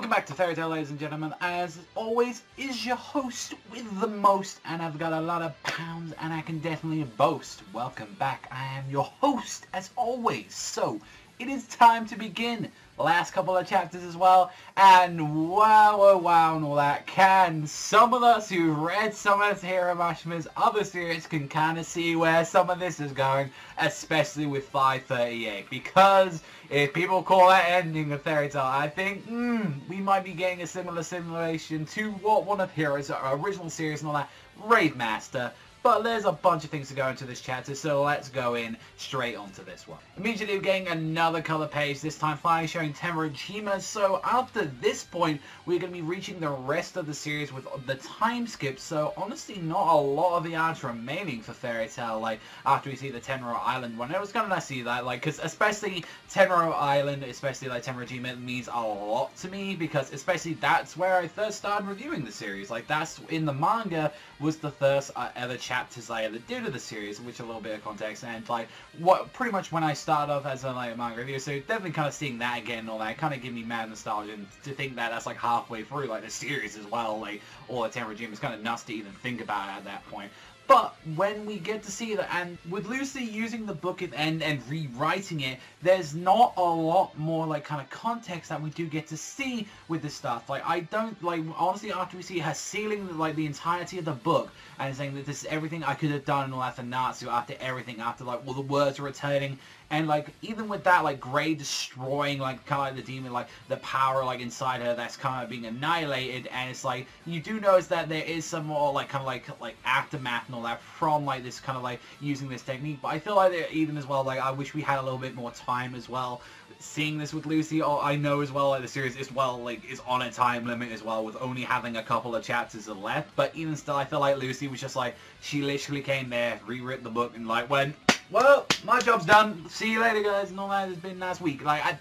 Welcome back to Fairy Tail, ladies and gentlemen. As always, is your host with the most, and I've got a lot of pounds, and I can definitely boast. Welcome back. I am your host, as always. So, it is time to begin. Last couple of chapters as well, and wow, and all that. Can some of us who read some of Hiro Mashima's other series can kind of see where some of this is going, especially with 538, because if people call that ending a fairy tale, I think, we might be getting a similar simulation to what one of Hiro's original series and all that, Raid Master. But there's a bunch of things to go into this chapter, so let's go in straight onto this one. Immediately we're getting another color page, this time finally showing Tenryujima. So after this point, we're going to be reaching the rest of the series with the time skip. So honestly, not a lot of the arcs remaining for Fairy Tail, like after we see the Tenro Island one. It was kind of nice to see that, like, because especially Tenro Island, especially like Tenryujima, means a lot to me, because especially that's where I first started reviewing the series. Like, that's in the manga was the first ever chapters I ever did of the series, which a little bit of context, and like what pretty much when I started off as a manga reviewer, so definitely kind of seeing that again and all that kind of gave me mad nostalgia, and to think that that's like halfway through like the series as well, like all the Tenryujima is kind of nuts to even think about it at that point. But when we get to see that, and with Lucy using the book at the end and rewriting it, there's not a lot more like kind of context that we do get to see with this stuff. Like, I don't, like, honestly, after we see her sealing like the entirety of the book and saying that this is everything I could have done and all that for Natsu, after everything, after like all the words are returning, and like even with that, like Grey destroying like kind of like the demon, like the power like inside her that's kind of being annihilated, and it's like you do notice that there is some more like kind of like aftermath and all that from like this kind of like using this technique. But I feel like even as well, like I wish we had a little bit more time as well seeing this with Lucy. Or I know as well like the series as well like is on a time limit as well, with only having a couple of chapters left. But even still, I feel like Lucy was just like, she literally came there, rewrote the book, and like went, well, my job's done. See you later, guys, and all that. It's been a nice week. Like, I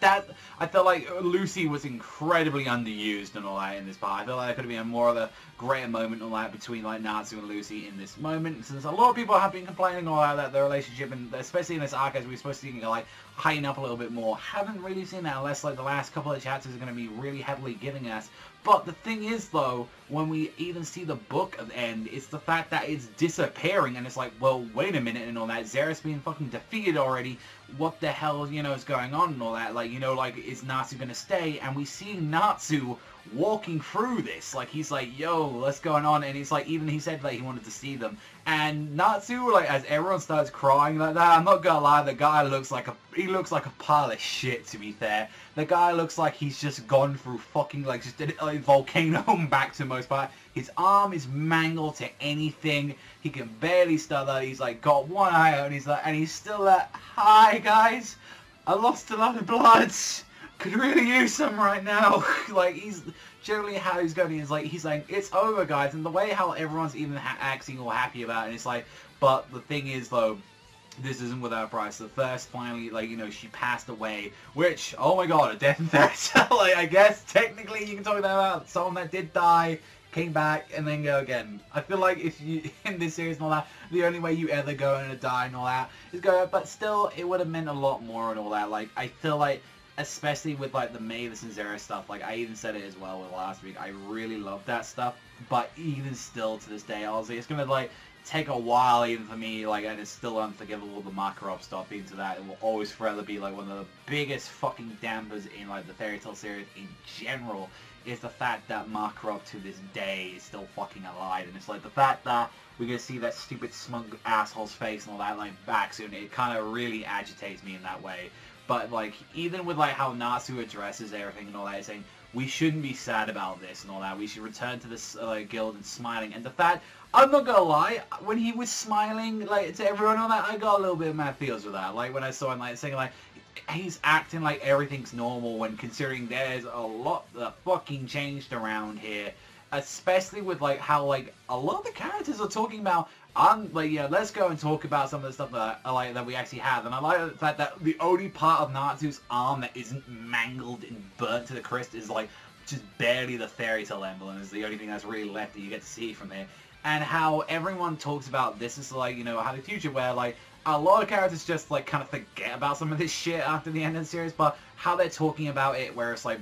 felt like Lucy was incredibly underused and all that in this part. I feel like there could have been more of a greater moment and all that between, like, Natsu and Lucy in this moment, since a lot of people have been complaining all that their relationship, and especially in this arc, as we're supposed to see, like, heighten up a little bit more. Haven't really seen that unless, like, the last couple of chapters are going to be really heavily giving us. But the thing is, though, when we even see the book at the end, it's the fact that it's disappearing, and it's like, well, wait a minute, and all that. Zerus being fucking defeated already. What the hell, you know, is going on and all that? Like, you know, like, is Natsu gonna stay? And we see Natsu walking through this. Like, he's like, yo, what's going on? And he's like, even he said, like, he wanted to see them. And Natsu, like, as everyone starts crying like that, I'm not gonna lie, the guy looks like a pile of shit, to be fair. The guy looks like he's just gone through fucking, like, just a volcano back to the most part. His arm is mangled to anything. He can barely stutter. He's, like, got one eye out, and he's like, and he's still like, hi, guys. I lost a lot of blood. Could really use some right now. Like, he's generally how he's going. He's like, it's over, guys. And the way how everyone's even acting all happy about it, and it's like, but the thing is, though, this isn't without a price. The first, finally, like, you know, she passed away, which, oh my god, a death in Fairy Tail. Like, I guess technically you can talk about someone that did die, came back, and then go again. I feel like if you, in this series and all that, the only way you ever go and die and all that is go, but still, it would have meant a lot more and all that. Like, I feel like, especially with, like, the Mavis and Zero stuff, like, I even said it as well with last week, I really love that stuff, but even still, to this day, honestly, it's gonna, like, take a while even for me, like, and it's still unforgivable, the Makarov stuff into that. It will always forever be, like, one of the biggest fucking dampers in, like, the Fairy Tail series in general, is the fact that Makarov to this day is still fucking alive, and it's like the fact that we're gonna see that stupid smug asshole's face and all that, like, back soon, it kind of really agitates me in that way. But, like, even with, like, how Natsu addresses everything and all that, saying, we shouldn't be sad about this and all that, we should return to this guild and smiling, and the fact, I'm not gonna lie, when he was smiling, like, to everyone and all that, I got a little bit of mad feels with that. Like, when I saw him, like, saying, like, he's acting like everything's normal, when considering there's a lot that fucking changed around here. Especially with, like, how, like, a lot of the characters are talking about, like, yeah, let's go and talk about some of the stuff that, like, that we actually have. And I like the fact that the only part of Natsu's arm that isn't mangled and burnt to the crisp is, like, just barely the Fairy Tail emblem is the only thing that's really left that you get to see from there. And how everyone talks about this is, like, you know, how the future where, like, a lot of characters just, like, kind of forget about some of this shit after the end of the series, but how they're talking about it where it's, like,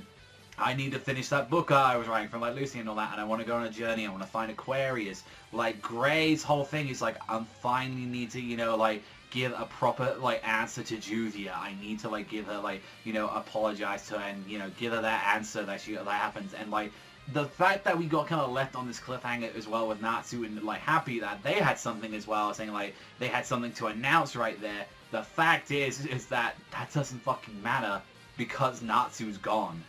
I need to finish that book I was writing for like Lucy and all that, and I want to go on a journey. I want to find Aquarius. Like Gray's whole thing is like, I finally need to, you know, like give a proper like answer to Juvia. I need to like give her like, you know, apologize to her and, you know, give her that answer that happens. And like the fact that we got kind of left on this cliffhanger as well with Natsu and like happy that they had something as well, saying like they had something to announce right there. The fact is that doesn't fucking matter because Natsu's gone.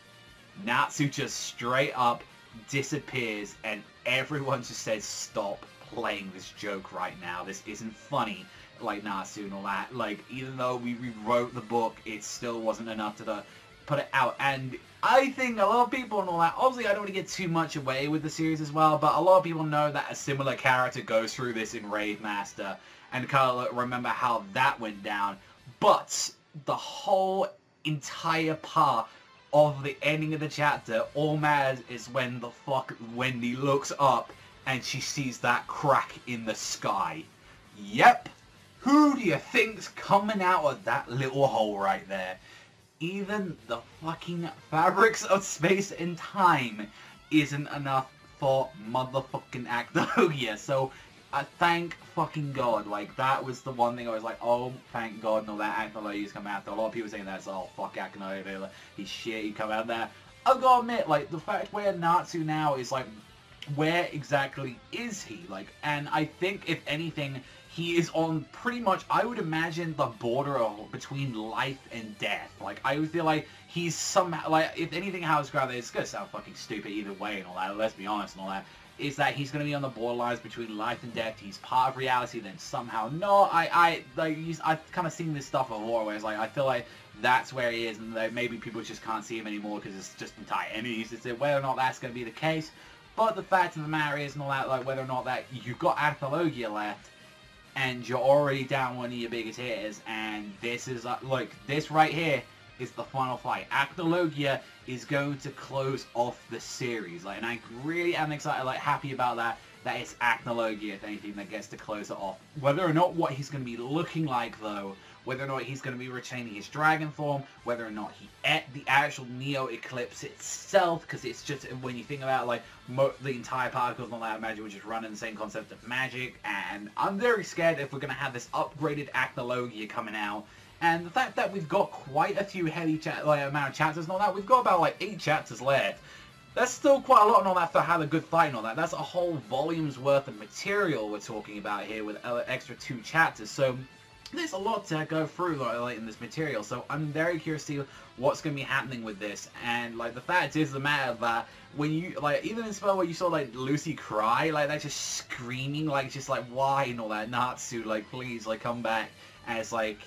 Natsu just straight up disappears and everyone just says stop playing this joke right now. This isn't funny, like Natsu and all that. Like, even though we rewrote the book, it still wasn't enough to put it out. And I think a lot of people and all that, obviously I don't want to get too much away with the series as well, but a lot of people know that a similar character goes through this in Rave Master and kind of remember how that went down. But the whole entire part of the ending of the chapter, all matters is when the fuck Wendy looks up and she sees that crack in the sky. Yep. Who do you think's coming out of that little hole right there? Even the fucking fabrics of space and time isn't enough for motherfucking Actologia. So thank fucking God. Like, that was the one thing I was like, oh, thank God, no, that Actologia's come out there. A lot of people saying that's, oh, fuck Actologia, like, he's shit, he come out there. I've got to admit, like, the fact where Natsu now is, like, where exactly is he? Like, and I think, if anything, he is on pretty much, I would imagine, the border of between life and death. Like, I would feel like he's somehow, like, if anything, how it's grabbed, it's gonna sound fucking stupid either way and all that, let's be honest and all that, is that he's going to be on the borderlines between life and death. He's part of reality, then somehow not. I've kind of seen this stuff before, where it's like, I feel like that's where he is, and that maybe people just can't see him anymore because it's just entire enemies. It's whether or not that's going to be the case. But the fact of the matter is, and all that, like, whether or not that you've got Actologia left, and you're already down one of your biggest hitters, and this is, like, this right here is the final fight. Actologia is going to close off the series, like, and I really am excited, like, happy about that it's Actologia, if anything, that gets to close it off. Whether or not what he's going to be looking like, though, whether or not he's going to be retaining his dragon form, whether or not he ate the actual Neo Eclipse itself, because it's just, when you think about, like, the entire particles and all that, I imagine we're just running the same concept of magic, and I'm very scared if we're going to have this upgraded Actologia coming out. And the fact that we've got quite a few heavy amount of chapters and all that, we've got about like 8 chapters left. That's still quite a lot and all that for have a good fight and all that. That's a whole volume's worth of material we're talking about here with extra 2 chapters. So there's a lot to go through like in this material. So I'm very curious to see what's going to be happening with this. And like the fact is the matter that when you like even in spell where you saw like Lucy cry, like that's just screaming, like just like why and all that, Natsu, like please, like come back. And it's like,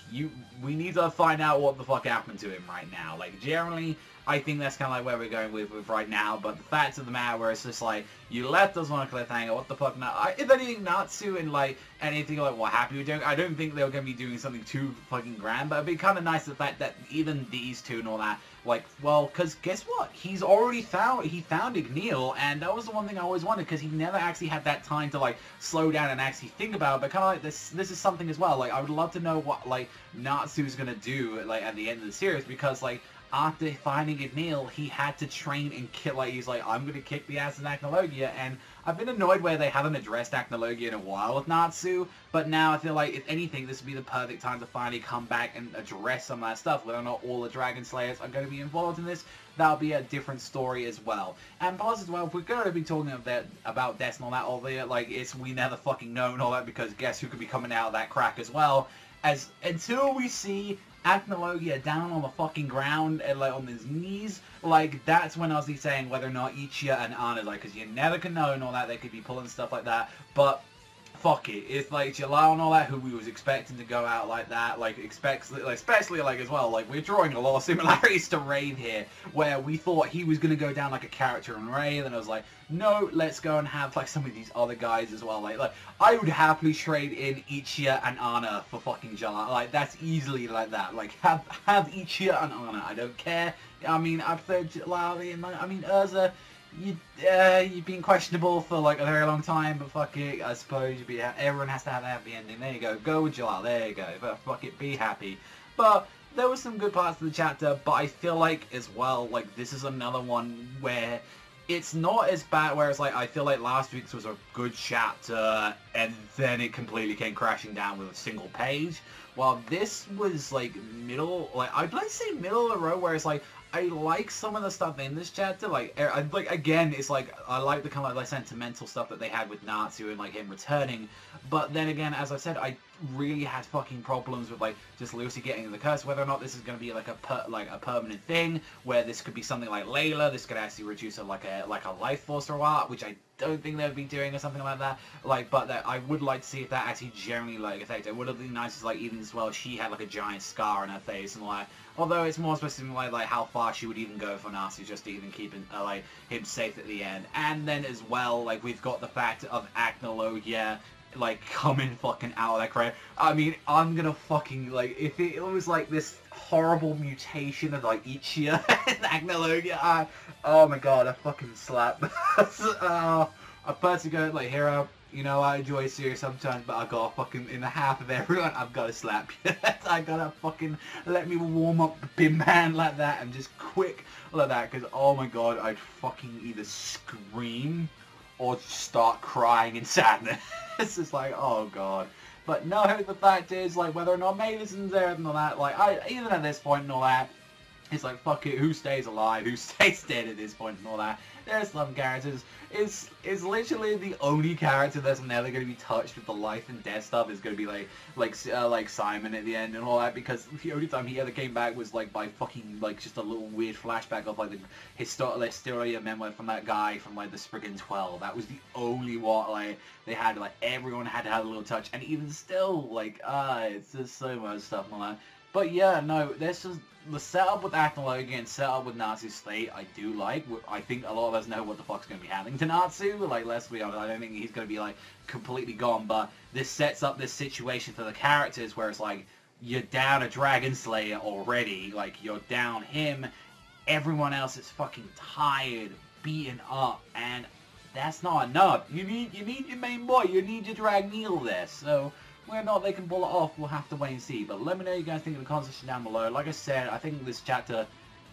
we need to find out what the fuck happened to him right now. Like, generally, I think that's kind of like where we're going with right now. But the fact of the matter where it's just like, you left us on a cliffhanger, what the fuck now? If anything, Natsu and like, anything like what Happy were doing, I don't think they were going to be doing something too fucking grand. But it'd be kind of nice the fact that even these two and all that, like, well, because guess what? He's already found Igneel, and that was the one thing I always wanted, because he never actually had that time to, like, slow down and actually think about it. But kind of like this is something as well. Like, I would love to know what, like, Natsu's going to do, like, at the end of the series, because, like, after finding Igneel, he had to train and kill, like, he's like, I'm going to kick the ass of Actologia, and I've been annoyed where they haven't addressed Actologia in a while with Natsu, but now I feel like, if anything, this would be the perfect time to finally come back and address some of that stuff. Whether or not all the Dragon Slayers are going to be involved in this, that'll be a different story as well. And plus as well, if we're going to be talking about Death and all that, albeit, like, we never fucking know and all that, because guess who could be coming out of that crack as well, until we see Actologia down on the fucking ground and like on his knees, like that's when I was saying whether or not Ichiya and Anna, like, because you never can know and all that, they could be pulling stuff like that, but fuck it, if like Jalal and all that, who we was expecting to go out like that, like especially like as well, like we're drawing a lot of similarities to Rave here, where we thought he was gonna go down like a character in Rave, and I was like, no, let's go and have like some of these other guys as well. Like I would happily trade in Ichiya and Anna for fucking Jalal. Like that's easily like that. Like have Ichiya and Anna. I don't care. I mean, I've said Jalal. I mean Urza. You've been questionable for like a very long time, but fuck it, I suppose everyone has to have a happy ending. There you go. Go with Jalal. There you go. But fuck it, be happy. But there were some good parts of the chapter, but I feel like, as well, like, this is another one where it's not as bad, whereas, like, I feel like last week's was a good chapter, and then it completely came crashing down with a single page, while this was, like, middle, like, I'd like to say middle of the road, where it's, like, I like some of the stuff in this chapter, like, again, it's like, I like the kind of, like, sentimental stuff that they had with Natsu and, like, him returning, but then again, as I said, I really had fucking problems with, like, just Lucy getting the curse, whether or not this is going to be, like, a permanent thing, where this could be something like Layla, this could actually reduce her, like a life force or what, which I don't think they would be doing or something like that, like, but that I would like to see if that actually generally, like, affected. It would have been nice if, like, even as well, she had, like, a giant scar on her face, and, like, although it's more supposed to be, like, how far she would even go for Natsu just to even keep, like, him safe at the end. And then, as well, like, we've got the fact of Acnologia, like, coming fucking out of that crate. I mean, I'm gonna fucking, like, if it was, like, this horrible mutation of, like, Ichia and Acnologia, oh my god, I fucking slap. I personally go, like, Hero, you know, I enjoy series sometimes, but I gotta fucking, in the half of everyone, I've gotta slap you. I gotta fucking let me warm up the pin man like that, and just quick like that, because, oh my god, I'd fucking either scream or start crying in sadness. It's just like, oh god. But no, the fact is, like, whether or not Mavison's there and all that, like, even at this point and all that, it's like, fuck it, who stays alive, who stays dead at this point and all that. There's some characters. It's literally the only character that's never going to be touched with the life and death stuff is going to be like Simon at the end and all that, because the only time he ever came back was like by fucking like just a little weird flashback of like the Historia memoir from that guy from like the Spriggan 12. That was the only what like they had, like everyone had to have a little touch, and even still like it's just so much stuff and all that. But yeah, no, this is the setup with Acnologia and setup with Natsu's state. I do like. I think a lot of us know what the fuck's going to be happening to Natsu. Like, let's be honest, I don't think he's going to be like completely gone. But this sets up this situation for the characters where it's like you're down a Dragon Slayer already. Like you're down him. Everyone else is fucking tired, beaten up, and that's not enough. You need your main boy. You need your Drag Needle there. So whether or not they can pull it off, we'll have to wait and see. But let me know what you guys think in the comment section down below. Like I said, I think this chapter,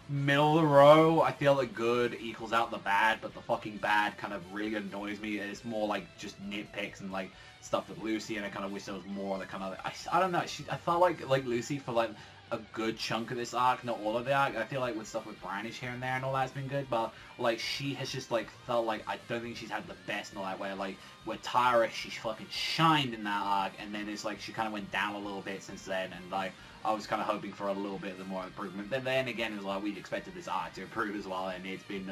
middle of the row, I feel like good equals out the bad, but the fucking bad kind of really annoys me. It's more like just nitpicks and like stuff with Lucy, and I kind of wish there was more of the kind of, I don't know, I felt like Lucy for like a good chunk of this arc, not all of the arc. I feel like with stuff with Branish here and there and all that's been good, but like she has just like felt like I don't think she's had the best and all that, where like with Tyra she fucking shined in that arc, and then it's like she kind of went down a little bit since then, and like I was kind of hoping for a little bit more improvement. But then again, it was like we'd expected this arc to improve as well, and it's been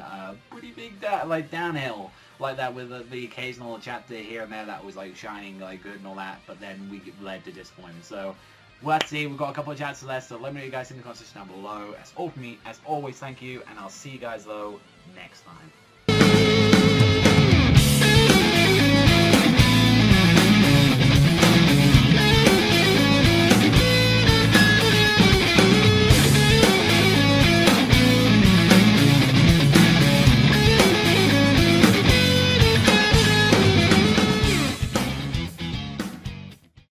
pretty big downhill like that, with the occasional chapter here and there that was like shining like good and all that, but then we led to disappointment. So let's see, we've got a couple of chapters left, so let me know what you guys think in the comment section down below. That's all from me. As always, thank you, and I'll see you guys though next time.